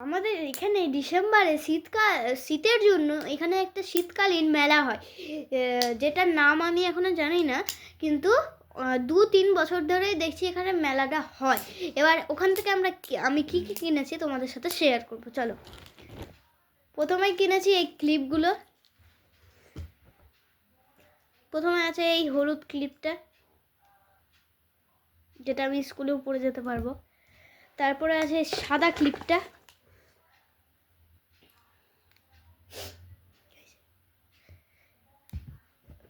আমাদের এখানে ডিসেম্বরে শীতের জন্য এখানে একটা শীতকালীন মেলা হয়, যেটার নাম আমি এখনো জানি না, কিন্তু 2-3 বছর ধরেই দেখছি এখানে মেলাটা হয়। এবার ওখান থেকে আমি কী কী কিনেছি তোমাদের সাথে শেয়ার করবো। চলো, প্রথমেই কিনেছি এই ক্লিপগুলো। প্রথমে আছে এই হলুদ ক্লিপটা, যেটা আমি স্কুলেও পরে যেতে পারবো। তারপরে আছে সাদা ক্লিপটা,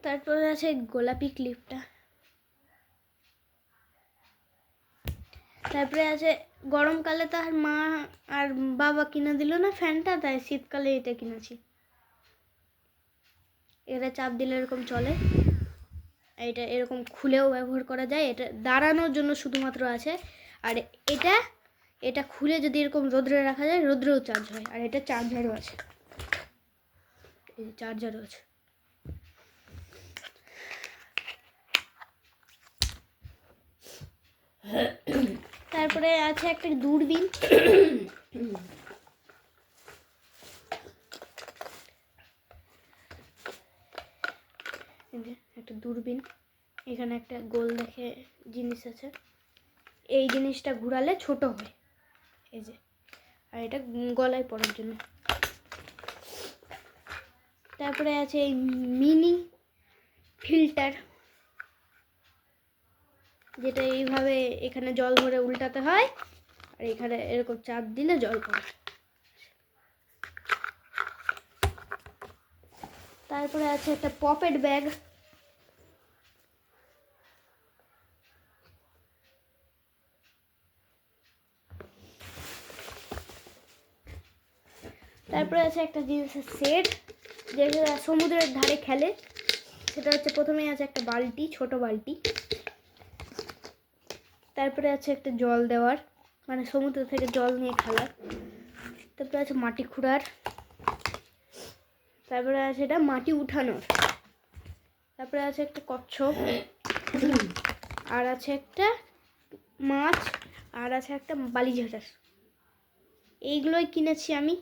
তারপরে আছে গোলাপি ক্লিপটা, তারপরে আছে গরমকালে তো আর মা আর বাবা কিনে দিল না ফ্যানটা, তাই শীতকালে এটা কিনেছি। এটা চাপ দিলে এরকম চলে, এটা এরকম খুলেও ব্যবহার করা যায়, এটা দাঁড়ানোর জন্য শুধুমাত্র আছে। আর এটা খুলে যদি এরকম রোদ্রে রাখা যায়, রোদ্রেও চার্জ হয়। আর এটা চার্জারও আছে, এই চার্জারও আছে। তারপরে আছে একটা দূরবীন, একটা দূরবীন। এখানে একটা গোল দেখে জিনিস আছে, এই জিনিসটা ঘুরালে ছোট হয়, এই যে। আর এটা গলায় পরার জন্য। তারপরে আছে এই মিনি ফিল্টার, যেটা এইভাবে এখানে জল ভরে উল্টাতে হয়, আর এখানে এরকম চাপ দিলে জল পড়ে। তারপরে আছে একটা পকেট ব্যাগ, তারপরে আছে একটা জিনিসের সেট, যেটা সমুদ্রের ধারে খেলে। সেটা হচ্ছে, প্রথমেই আছে একটা বালতি, ছোট বালতি। তারপরে আছে একটা জল দেওয়ার, মানে সমুদ্র থেকে জল নিয়ে খেলার। তারপরে আছে মাটি খুঁড়ার। তারপরে আছে এটা মাটি উঠানোর। তারপরে আছে একটা কচ্ছপ, আর আছে একটা মাছ, আর আছে একটা বালি ঝাঁটার। এইগুলোই কিনেছি আমি।